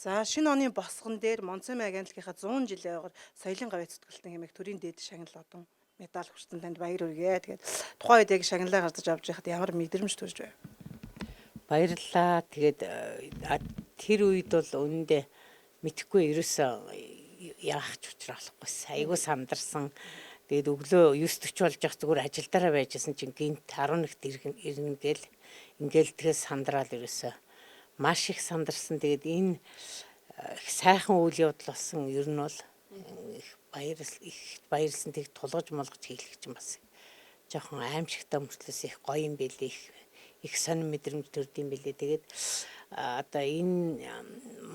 За шинэ оны босгон дээр Монцомын агентлагийнхаа 100 жилийн ойгоор соёлын гавь зүтгэлтэн хэмээх төрийн дээд шагнал одон медаль хүртсэн танд баяр хүргэе. Тэгээд тухайн үед яг шагналаа гаргаж авч байхад ямар мэдрэмж төрж байв? Баярлалаа. Тэгээд тэр үед бол үнэндээ мэдхгүй ерөөсөө яах ч учруулахгүйсэн. Айгуу сандарсан. Тэгээд өглөө 9:40 болж явах зүгээр ажил дараа байжсэн чинь гинт 11-т ирнэ гээл ингээл тэгээд сандраал ерөөсөө маш их сандарсан. Тэгээд энэ их сайхан үйл явдал болсон ер нь бол их баярлсан. Тэг тулгаж молгож хийлгэж юм бас жоохон аимшигтай мөртлөөс их гоё юм бэлээ. Их сонир мэдрэмж төрд юм бэлээ. Тэгээд одоо энэ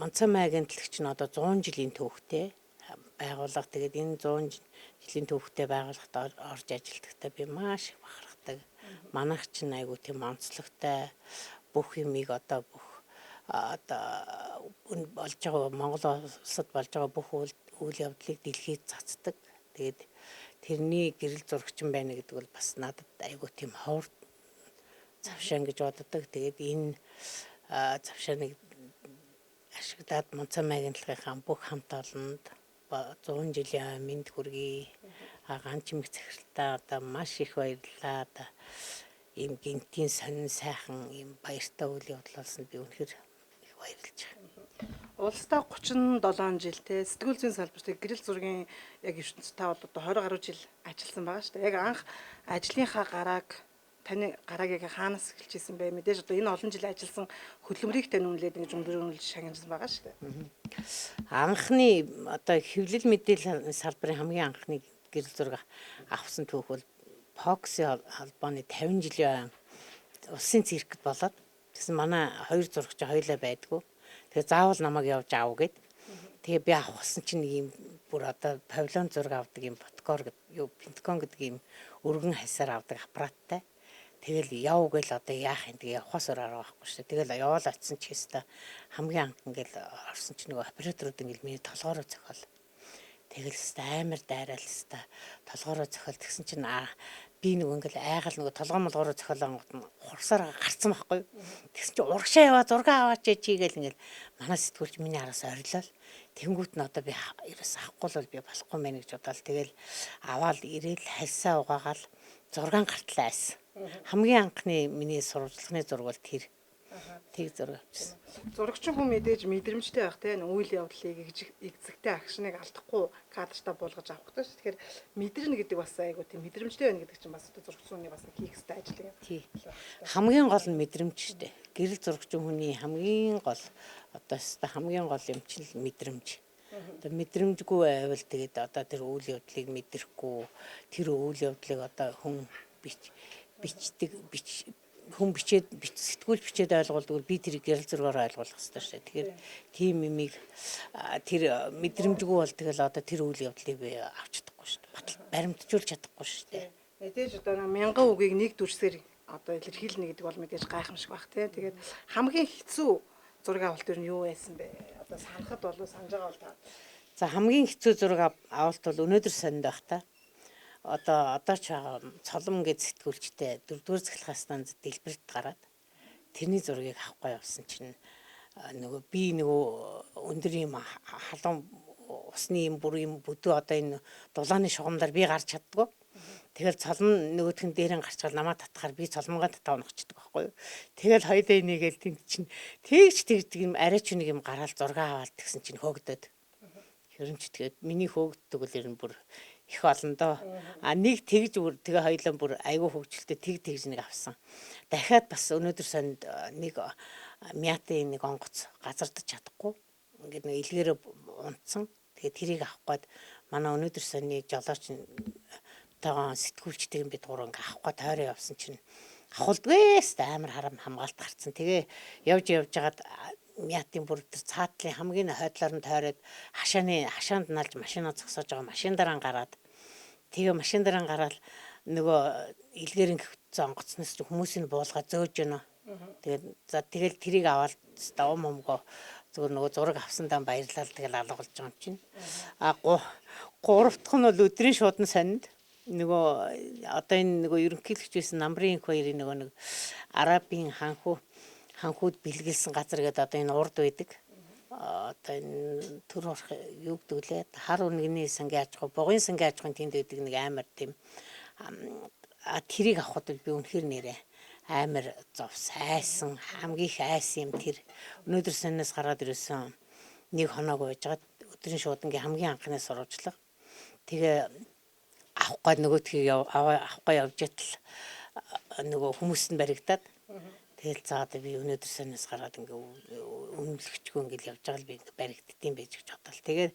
Монцомын агентлагч нь одоо 100 жилийн түүхтэй байгууллага. Тэгээд энэ 100 жилийн түүхтэй байгууллагад орж ажиллахдаа би маш их бахархдаг. Манайх ч айгу тийм онцлогтой бүх юмыг одоо бүх одоо болж байгаа Монгол улсад болж байгаа бүх үйл явдлыг дэлхийд цацдаг. Тэгээд тэрний гэрэл зурагчин байна гэдэг бол бас надад айгу тийм ховор завшаан гэж боддог. Тэгээд энэ завшааныг ашиглаад Монцомын агентлагынхаа бүх хамт олонд 100 жилийн мэнд хүргэе. Ганч мэг захиралтаа одоо маш их баярлалаа. Одоо ийм гинтийн сонин сайхан ийм баяртай үйл явдал болсон. Би үнэхээр их баярлж байгаа. Улстай 37 жилтэй сэтгүүл зүйн салбартыг гэрэл зургийн яг ертөнцид та бол одоо 20 гаруй жил ажилласан байгаа шүү дээ. Яг анх ажлынхаа таны гарааг яг хаанаас эхэлж исэн бэ? Мэдээж одоо энэ олон жил ажилласан хөдөлмөрийг тань үнэлээд ингэж өндөрлөж шагнажсан байгаа шүү дээ. Анхны одоо хэвлэл мэдээлэл салбарын хамгийн анхны гэрэл зураг авсан түүх бол Фоксын холбооны 50 жилийн улсын циркэд болоод тэгсэн манай хоёр зурагч хоёулаа байдгүй. Тэгээ заавал намайг явж аав гэд. Тэгээ би авахсан чинь нэг юм бүр одоо павильон зураг авдаг юм Ботгор гэдэг юу Пентагон гэдэг юм өргөн хасаар авдаг аппараттай. Тэгэл яв гэл одоо яах юм тэгээ явахаас ороо байхгүй шүү. Тэгэл яваал очсон ч хэвээр хамгийн анх ингээл орсон чинь нөгөө операторууд ингээл миний толгоороо зохиол. Тэгэл амар дайраал хэвээр толгоороо зохиол тэгсэн чинь би нөгөө ингээл айгаал нөгөө толгоо молгоороо зохиолонгод нь хурсаар гарцсан байхгүй. Тэгсэн чинь урагшаа яваа зураг аваач чигээл ингээл манай сэтгүүлч миний араас орилол. Тэнгүүт нь одоо би ерөөс авахгүй бол би болохгүй мэн гэж бодоол. Тэгэл аваал ирээл хальсаа угаагаал зургаан гартлаас. Хамгийн анхны миний сурвалжлагын зураг бол тэр. Тэг зураг авчихсан. Зурагчин хүн мэдээж мэдрэмжтэй байх те үйл явдлыг экзэгтэй акшныг алдахгүй кадртаа буулгаж авах гэдэг шүү. Тэгэхээр мэдрэнэ гэдэг бас айгу тийм мэдрэмжтэй байна гэдэг чинь бас одоо зурагчин хүний бас хийх ёстой ажил юм. Тий. Хамгийн гол нь мэдрэмж шүү дээ. Гэрэл зурагчин хүний хамгийн гол одоо хамгийн гол юм чинь мэдрэмж. Одоо мэдрэмжгүй байвал тэгээд одоо тэр үйл явдлыг мэдрэхгүй тэр үйл явдлыг одоо хүн хүн сэтгүүл бичээд ойлгуулдаг би тэр гэрэл зургаар ойлгуулах хэрэгтэй шүү. Тэгэхээр тийм юмыг тэр мэдрэмжгүй бол тэгэл одоо тэр үйл явдлыг би авч чадахгүй шүү. Баримтжуулж чадахгүй шүү. Мэдээж одоо 1000 үгийг нэг дүрсээр одоо илэрхийлнэ гэдэг бол мэдээж гайхамшиг баг тий. Тэгээд хамгийн хэцүү зураг авалт юу нь юу байсан бэ? Одоо санахад бол санаж байгаа бол та. За хамгийн хэцүү зураг авалт бол өнөөдөр сонинд байх та. Одоо ч цолом гэж сэтгүүлчтэй 4-р цахилгаан станцд дэлбэрт гараад тэрний зургийг авахгүй явсан чинь нөгөө би нөгөө өндөр юм халуун усны юм бүр юм бүдүү одоо энэ дулааны шугамлаар би гарч чаддгүй. Тэгэл цолом нөгөөхөн дээрэн гарчгаал намаа татахаар би цолмонгаа татаа унахчихдаг байхгүй юу. Тэгэл хоёулаа энийгээл тэнд чинь тэгж юм арайч нэг юм гараал зураг аваад тэгсэн чинь хөөгдөд. Хөрөмч тэгээд миний хөөгддөг л ер нь бүр их олон доо. Нэг тэгж тэгээ хоёлаа бүр айгүй хөвгчлээ тэгж нэг авсан. Дахиад бас өнөөдөр сонд нэг мятын нэг онгоц газардаж чадахгүй. Ингээд нэг илгээрээ унтсан. Тэгээ тэрийг авах гээд манай өнөөдөр сонны жолооч тагаан сэтгүүлчтэй би дуран авах гээд тойроо явсан чинь авахулдгээс амар харам хамгаалт гарцсан. Тэгээ явж жагаад мятын бүр тэр цаатлын хамгийн хойдлоор нь тойроод хашаанд налж машинаа зогсоож байгаа машин дараа гараад тэгээ машин дараа гараад нөгөө илгээрэн хөвцөн онгоцноос хүмүүсийн буулгаа зөөж гэнэ. Тэгээд тэрийг аваад ом өмгөө зүгээр нөгөө зураг авсандаа баярлал тэгэл алга болж байгаа юм чинь. Гурав дахь нь бол өдрийн шуудан сонинд нөгөө одоо энэ нөгөө ерөнхийлөгч байсан намрын их хоёрын нөгөө нэг арабын ханхууд бэлгэлсэн газар гэдэг одоо энэ урд байдаг. одоо энэ төр орох юу гэдэг лээ хар үнэгний сангийн аж ахуй, бугын сангийн аж ахуйн тэнд байдаг нэг амар тийм тэрийг авахд бол би үнэхээр нэрээ амар зовс айсан хамгийн их айсан юм тэр өнөөдөр санаас гараад ирсэн нэг хоног байж байгаа өдрийн шуудангийн хамгийн анхны сурвалжлага тэгээ авахгүй нөгөөдхийг авахгүй явж ятал нөгөө хүмүүст нь баригдаад тэгэл заад би өнөөдөр санаас гараад ингээ үнэлэгчгүй ингээл явж байгаа л би ингээ баригддtiin байж гэж бодлоо. Тэгээд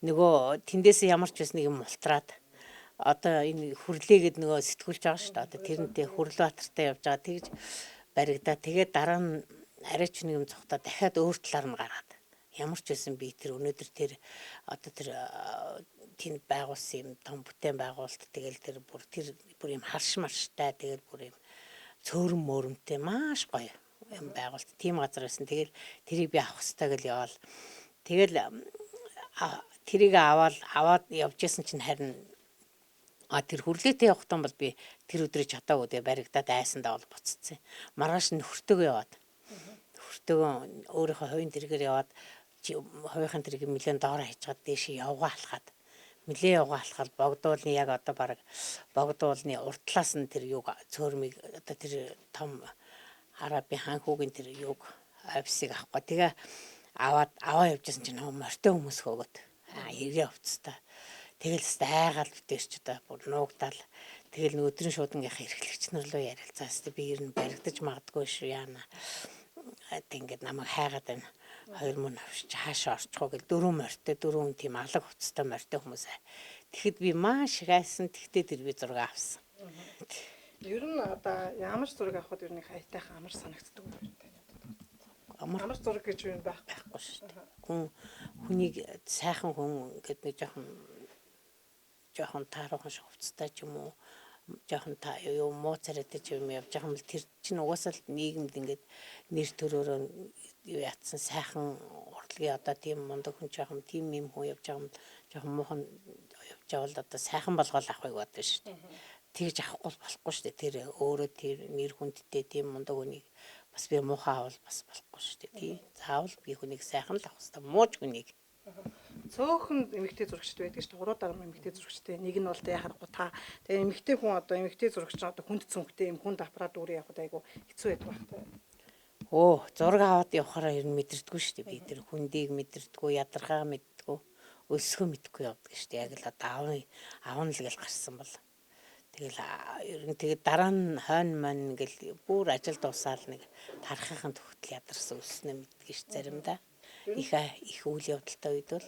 нөгөө тэндээс ямар ч байсан нэг юм мултраад одоо энэ хүрлээгээд нөгөө сэтгүүлж байгаа шүү дээ. Одоо тэрнтэй Хүрлбаатартай явж байгаа тэгж баригдаа. Тэгээд дараа нь арай ч нэг юм цухтаа дахиад өөр талаар нь гараад. Ямар ч байсан би тэр өнөөдөр тэр одоо тэр тэнд байгуулсан юм том бүтээн байгуулалт тэгэл тэр бүр юм харш марштай тэгэл бүр юм цөөрөн мөрөмтэй маш гоё юм байгуулалт. Тим газар байсан. Тэгэл тэрийг би авах хэрэгтэй гэл яваал. Тэгэл тэрийг аваад явжсэн чинь харин тэр хүрлээтэй явах том бол би тэр өдрөө чадаагүй тэгээ баригдаад айсандаа бол буццсан. Маргааш нөхөртөөгөө яваад. Нөхөртөөгөө өөрийнхөө хувийн тэргээр яваад хувийнхын тэрийг нэлээд доор хайчгаад дээш явгаа алхаад. Нэлээд явгаа алхаад богдуулны яг одоо баг богдуулны уртлаас нь тэр юг цөөрмийг одоо тэр том арабын ханхүүгийн тэр юг авсыг авахгүй. Тэгээ аваа явжсэн чинь морьтой хүмүүс хөөгд. Ирээ овцтой. Тэгэл айгаал битэрч одоо бүр нуугдаал. Тэгэл өдрийн шуудангийнхаа эрхлэгч нар руу ярилцаас би ер нь баригдаж магадгүй шүү яана. Ингээд намайг хайгаад байна. 2 мөн авч хаашаа орчихоо гэл 4 морьтой 4 тийм алга хувцастай морьтой хүмүүс. Тэгэхэд би маш их айсан. Тэгтээ тэр би зураг авсан. Ер нь одоо ямар зураг авахд ер нь хайтайхан амар санагддаг юм байна. Амар зураг гэж юу байхгүй шүү дээ. Хүнийг сайхан хүн гэдэг нэг жоохон тааруухан хувцастай ч юм уу жоохон юу муу царайтай ч юм явж байгаа юм бол тэр чинь угаасаа л нийгэмд ингээд нэр төрөөрөө юу ятсан сайхан урлагийн одоо тийм мундаг хүн жоохон тийм юм хүн явж байгаа юм жоохон муухан явж байгаа бол одоо сайхан болгоол авахыг бодно шүү дээ. Тэгж авахгүй болохгүй шүү дээ. Тэр өөрөө тэр нэр хүндтэй тийм мундаг хүнийг бас би муухай авал бас болохгүй шүү дээ. Тий. Заавал би хүнийг сайхан л авах хэрэгтэй. Мууч хүнийг. Цөөхөн эмэгтэй зурагчд байдаг шүү дээ. 3 даруй эмэгтэй зурагчтай. Нэг нь бол тэгээ харахгүй та. Тэгээ эмэгтэй хүн одоо эмэгтэй зурагч одоо хүнд цүнхтэй юм хүнд аппарат үрээ явахд айгу хэцүү байдаг байх таа. Зураг аваад явахаараа ер нь мэдэрдэггүй шүү дээ. Би тэр хүндийг мэдэрдэггүй, ядаргаа мэддэггүй, өлсгөө мэддэггүй явдаг шүү дээ. Яг л одоо аавн л гэл гарсан бол. Тэгэл ер нь тэгээд дараа нь хойно мань ингээл бүр ажил дуусаал нэг тархахын төгтөл ядарсан өснө мэддэг ш заримдаа. Их үйл явдалтай үед бол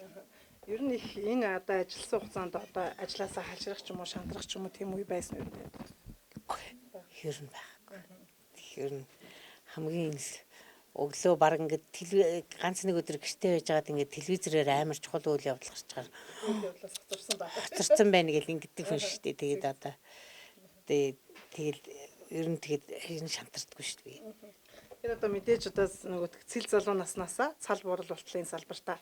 ер нь их энэ одоо ажилласан хугацаанд одоо ажилласаа халшрах ч юм уу шантрах ч юм уу тийм үе байсан юм байна. Ер нь байхгүй. Тэгэхээр хамгийн өглөө баг ингээд ганц нэг өдөр гэртээ байж байгаад ингээд телевизээр амар чухал үйл явдал гарч байгаа. Үйл явдлаас хоцорсон байна гэл ингэдэг хүн шүү дээ. Тэгээд одоо тэгэл ер нь тэгээд шантардаггүй шүү дээ. Тэр одоо мэдээж одоо нөгөө цэл залуу наснаасаа цал буурал болтлын салбартаа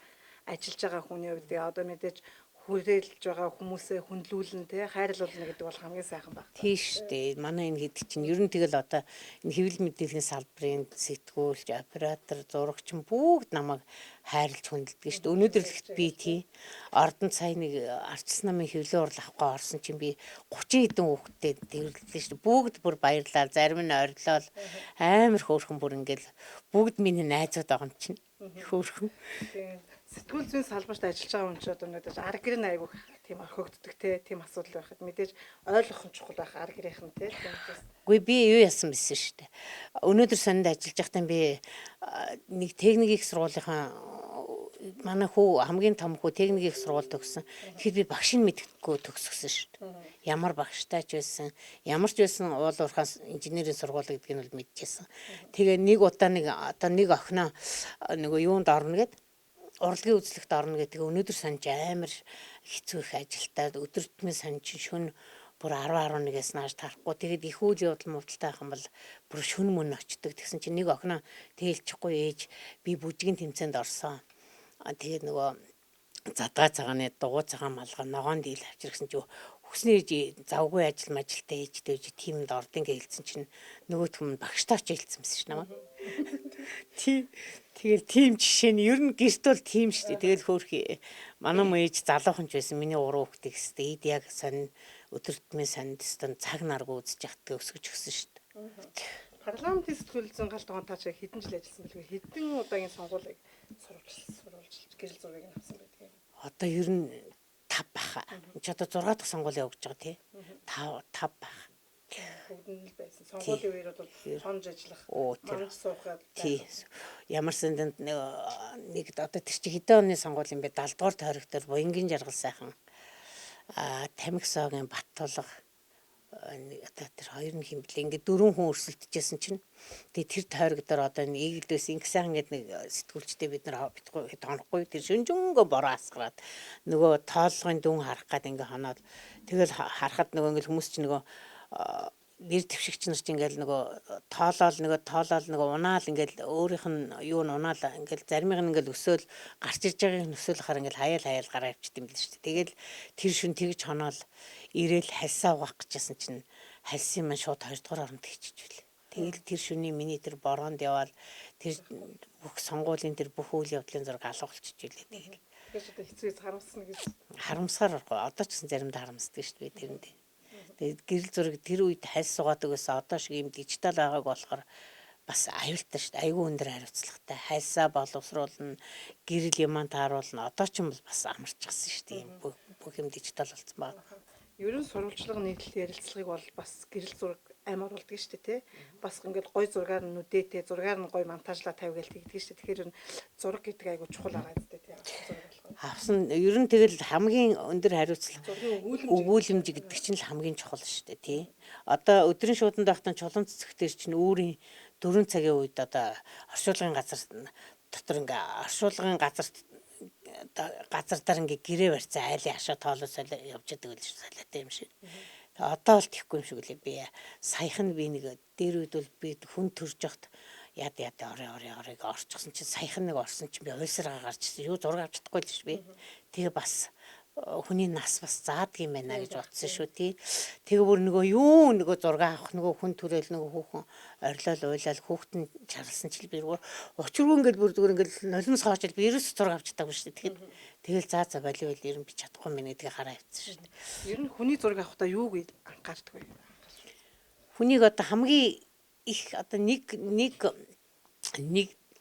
ажиллаж байгаа хүний хувьд одоо мэдээж хүрээлж байгаа хүмүүсээ хүндлүүлэн те хайрлуулна гэдэг бол хамгийн сайхан баг. Тийш дээ. Манай энэ хэд чинь ер нь тэгэл одоо энэ хэвлэл мэдээллийн салбарын сэтгүүлч, оператор, зурагч бүгд намайг хайрлж хүндэлдэг шүү дээ. Өнөөдөр л би тий Ордонд сая нэг ардчилсан намын хэвлэл урал авахгүй орсон чинь би 30 хэдэн хүүхэдтэй тэрвэрлээ шүү дээ. Бүгд бүр баярлаа. Зарим нь орилол амар хөөрхөн бүр ингээл бүгд миний найзууд байгаа юм чинь. Хөөрхөн. Сэтгүүл зүйн салбарт ажиллаж байгаа хүн ч одоо мэдээж арга гэрийн айгуух тийм орхигддаг те тийм асуудал байхад мэдээж ойлгох нь чухал байх арга гэрийнх нь те. Үгүй би юу яасан байсан шүү дээ. Өнөөдөр сонинд ажиллаж байхдаа би нэг техник их сургуулийнхаа манай хүү хамгийн том хүү техник их сургууль төгссөн. Тэгэхээр би багшийн мэдгэдэггүй төгсгсөн шүү дээ. Ямар багштай ч байсан, ямар ч байсан уул уурхай инженерийн сургууль гэдгийг нь бол мэдчихсэн. Тэгээ нэг удаа нэг охиноо нөгөө юунд орно гэд урлагийн үзлэгт орно гэдэг өнөөдөр санаж амар хэцүү их ажилтаад өдөр тутмын санаж шөнө бүр 10-11-ээс нааш тарахгүй тэгээд их үйл явдал мөвдөлтэй байх юм бол бүр шөнө мөн очдөг тэгсэн чинь нэг охиноо тээлчихгүй ээж би бүжгийн тэмцээнд орсон. Тэгээд нөгөө задгаа цагааны дугуй цагаан малгай ногоон дийл авчирсан чи хүснээ завгүй ажил мажилтай ээжтэй тиймд ордын гээ хэлсэн чинь нөгөөх нь багштайч хэлсэн байсан ш намайг. Тэгэл тийм жишээ нь ер нь гэрт бол тийм шүү дээ. Тэгэл хөөрхий манай мэж залуухан ч байсан миний 3 хүүхдийг өстэй. Эд яг сонь өдөр тутмын сонд өстөн цаг нарга үзэж явах өсгөж өгсөн шүү дээ. Парламентын сэтгүүл зүйн галт тоон таачаа хэдэн жил ажилласан бэлгүй хэдэн удаагийн сонгуулийг сурвалж гэрэл зургийг нь авсан байдаг юм. Одоо ер нь 5 баха. Энд ч одоо 6 дахь сонгуулийг өгч байгаа тий. 5 баха. Бүгд нь л байсан. Сонгуулийн үеэр бол хонж ажиллах, манж суухад тий. Ямар сэндэнд нэг одоо тэр чи хэдэн оны сонгуул юм бэ? 70 дугаар тойрог дээр Буянгийн жаргал сайхан Тамхи соогийн Баттулга одоо тэр хоёр нь химблээ. Ингээд 4 хүн өрсөлдөжсэн чинь тэгээ тэр тойрог дээр одоо энэ Игэлдээс инх сайхан гэдэг нэг сэтгүүлчтэй бид нар тонохгүй тэр шүнжэнгөө бороо асгараад нөгөө тооллогын дүн харах гад ингээ хоноод тэгэл харахад нөгөө ингээл хүмүүс чинь нөгөө нэр твшигч нар чинь ингээл нөгөө тоолол унаал ингээл өөрийнх нь юу нь унаал ингээл заримыг нь ингээл өсөөл гарч иж байгааг нь өсөөлөхөр ингээл хаяал гараа авчт юм л шүү дээ. Тэгэл тэр шүн тэгж хоноол ирээл хальсаа угаах гэжсэн чинь хальсын маань шууд 2 дугаар оронд хийчихвэл. Тэгэл тэр шүний миний тэр бороонд яваал тэр бүх сонгуулийн тэр бүх үйл явдлын зураг алгуулчих жилээ тэгэл. Тэгэхээр одоо хэцүү харамсна гэж. Харамсаар одоо ч гэсэн заримдаа харамсдаг шүү дээ тэрэнд. Тэгээд гэрэл зураг тэр үед хальс суугаад өгөөсөө одоо шиг юм дижитал байгааг болохоор бас аюултай шүү дээ. Айгүй өндөр хариуцлагатай. Хальсаа боловсруулна, гэрэл юмаа тааруулна. Одоо ч юм бол бас амарчихсан шүү дээ. Бүх юм дижитал болсон байна. Ер нь сурвалжлага нийтлэл ярилцлагыг бол бас гэрэл зураг амар болдог шүү дээ тий. Бас ингээд гой зургаар нь нүдээтэй, зургаар нь гой монтажлаа тавьгээл тэгдэг шүү дээ. Тэгэхээр ер нь зураг гэдэг айгүй чухал байгаа зү тий. Авсан ер нь тэгэл хамгийн өндөр хариуцлага өгүүлэмж гэдэг чинь л хамгийн чухал шүү дээ тий. Одоо өдрийн шууданд байхдаа чулуун цэцэгтэр чинь өөрийн 4 цагийн үед одоо оршуулгын газар дотор ингээ оршуулгын газар дээр ингээ гэрээ барьцаа айлын хашаа тоолоод явж байгаа л солиотой юм шиг. Одоо бол тийхгүй юм шиг үлээ би саяхан би нэг дээр үед бол би хүн төрж явахт яд орыг орчихсон чинь саяхан нэг орсон чинь би уйлсараа гарч ирсэн. Юу зураг авч чадахгүй л ш би. Тэгээ бас хүний нас бас заадаг юм байна гэж бодсон шүү тий. Тэгээ бүр нөгөө зураг авах нөгөө хүн төрөл нөгөө хүүхэн орилол уйлал хүүхэд нь чарлсан чил би учиргүй ингээд бүр зүгээр ингээд нулимс хааж би ерөөс зураг авч чадаагүй шүү дээ. Тэгэл за болиул ер нь би чадахгүй мэн гэдгийг хараа авчихсан шүү дээ. Ер нь хүний зураг авахдаа юуг анхаардаг вэ? Хүнийг одоо хамгийн их одоо нэг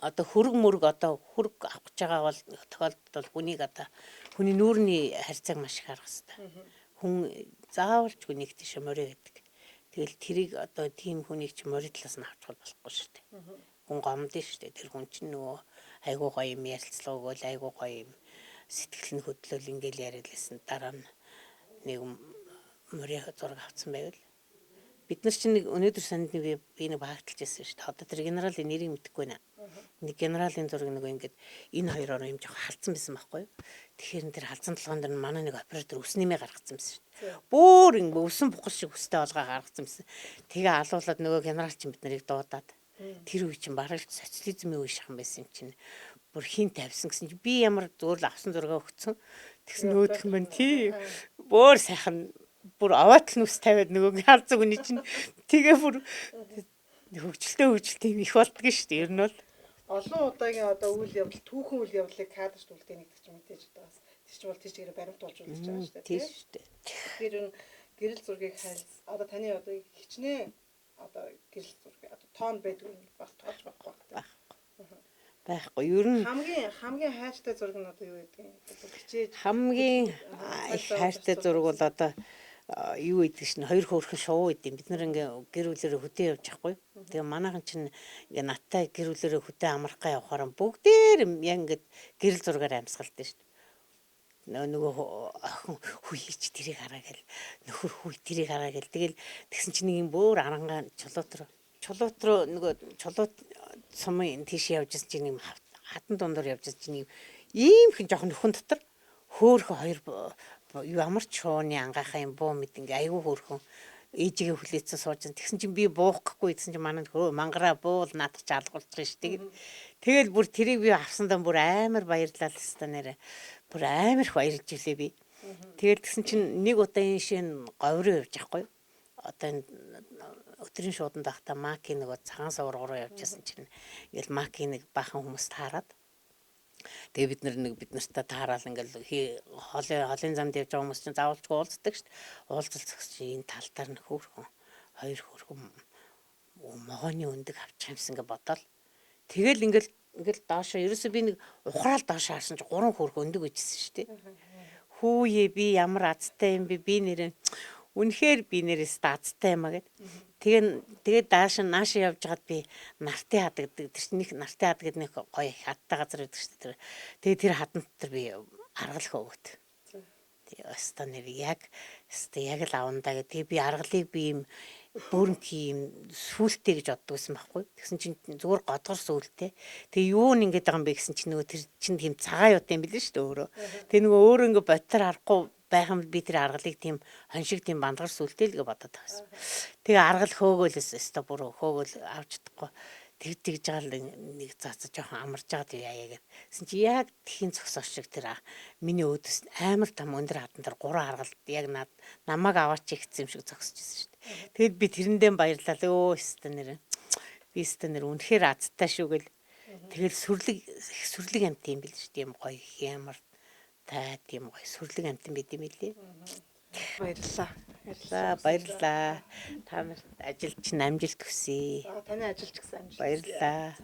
одоо хөрөг мөрөг одоо хөрөг авах гэж байгаа бол тохиолдолд бол хүнийг одоо хүний нүүрний харьцааг маш их харах хэрэгтэй. Хүн заавалч хүнийг тийш морь гэдэг. Тэгэл тэрийг одоо тийм хүнийг ч морь талаас нь авч болохгүй шүү дээ. Хүн гомдсон шүү дээ. Тэр хүн чинь нөгөө айгуу гоё юм ярилцлага өгөөл айгуу гоё юм сэтгэл нь хөдлөл ингээл яриалсэн дараа нь нэг морь зураг авсан байвал бид нар чинь нэг өнөөдөр санд нэг би нэг багталж байсан шүү дээ. Одоо тэр генералын нэрийг мэдэхгүй нэ. Нэг генералын зураг нэг ингээд энэ хоёр ороо юм жоох халдсан байсан байхгүй юу? Тэгэхээр тэр халдсан толгойн дээр манай нэг оператор өсниймээ гаргацсан байсан шүү дээ. Бөөр ингэ өсөн бухал шиг өстэй олгоо гаргацсан байсан. Тэгээ алуулаад нөгөө генерал чинь бид нарыг дуудаад тэр үе чинь бараг социализмын үе шахан байсан юм чинь бүр хин тавьсан гэсэн чинь би ямар зөөр л авсан зургаа өгцөн. Тэгсэн нөгөөх нь байна тий. Бөөр сайхан бүр аваатл нүс тавиад нөгөө харцаг үний чинь тэгээ бүр хөвгөлтэй их болдго шүү дээ. Ер нь бол олон удаагийн одоо үйл явдал түүхэн үйл явдлыг кадрт үлдээх гэдэг чинь мэдээж одоо бас тэр чинь бол тийч гэрээ баримт болж үлдэж байгаа шүү дээ. Тийм шүү дээ. Тэгэхээр энэ гэрэл зургийг хайлс одоо таны одоо хичнээн одоо гэрэл зураг одоо тоон байдаг юм бас тоолж байхгүй байна. Байхгүй. Ер нь хамгийн хайртай зураг нь одоо юу гэдэг юм? Хичээж хамгийн их хайртай зураг бол одоо юу гэдэг чинь хоёр хөөрхөн шувуу идэм бид нар ингээ гэр бүлэрээ хөдөө явж байхгүй. Тэгээ манайхан чинь ингээ наттай гэр бүлэрээ хөдөө амрахгаа явахаар бүгдээр яг ингээ гэрэл зургаар амьсгалтай шүү дээ. Нөгөө охин хүйч тэрийг хараа гэл нөхөр хүй тэрийг хараа гэл тэгэл тэгсэн чинь нэг юм бөөр арангаа чулуут руу нөгөө чулуут сумын тийш явжсэн чинь нэг хатан дундор явжсэн чинь ийм хэн жоохон нөхөн дотор хөөхөн хоёр ямар ч шууны ангахаа юм буу мэд ингээ айгүй хөөрхөн ээжигээ хүлээцэн сууж тэгсэн чинь би буухгүй гэсэн чинь манай хөө мангараа буул надад ч алгуулчих ш тэгээд тэгэл бүр тэрийг би авсандаа бүр амар баярлалаа хэвээр нэрэ бүр амар их баярлж илээ би тэгэл тэгсэн чинь нэг удаа энэ шин говроо явж байхгүй одоо энэ өдрийн шуудан дахта маки нөгөө цагаан сувар руу явжсэн чинь ингээл маки нэг бахан хүмүүс таарад. Тэгээ бид бид нартай таарал ингээл холын замд явж байгаа хүмүүс чинь заавалчгүй уулздаг шүү дээ. Уулзалцах чинь энэ тал дээр нь хөөрхөн хоёр хөөрхөн могооны өндөг авчих юмсан гэ бодоол. Тэгэл ингээл доошоо ерөөсөө би нэг ухраал доошоо харсан чинь 3 хөөрхөн өндөг үйжсэн шүү дээ. Хүүе би ямар азтай юм бэ? Би нэрээ үнэхээр би нэрээс азтай юм а гэд. Тэгээд нааш явж хагаад би нартын хадагдаг. Тэр чинь нэг нартын хадагд нэг гоё хаттай газар байдаг шүү дээ. Тэгээд тэр хатан дотор би аргал хөөгд. Тэгээ өстө нэр яг л авандаа гэдэг. Би аргалыг би юм бүрэнхий юм сүултээ гэж боддог байсан байхгүй. Тэгсэн чинь зүгээр годгор сүултээ. Тэгээ юу нэгээд байгаа юм бэ гэсэн чинь нөгөө тэр чинь тийм цагаан юут юм билээ шүү дээ өөрөө. Тэгээ нөгөө өөрөө ингээ ботор харахгүй байхам би тэр аргалыг тийм хоншиг тийм бандгар сүултээ л гэж бодоод байсан. Тэгээ аргал хөөгөөлөөс өстө бүр хөөгөөл авч чадахгүй. Тэгж байгаа л нэг цаацаа жоохон амарж байгаа тийм яа гэсэн чи яг тхийн зогсоо шиг тэр миний өөдөөс амар том өндөр хадан дээр 3 аргалд яг намайг аваач ихсэн юм шиг зогсож байсан шүү дээ. Тэгэд би тэрэндээ баярлалаа өө өстө нэр үнэхээр азтай шүү гэл. Тэгэл сүрлэг амт юм бил шүү дээ. Юм гоё ямар тай тийм гоё сүрлэг амт юм бид юм лээ. Баярлалаа. Та нарт ажилч амжилт хүсье. Таны ажилч гэсэн амжилт. Баярлалаа.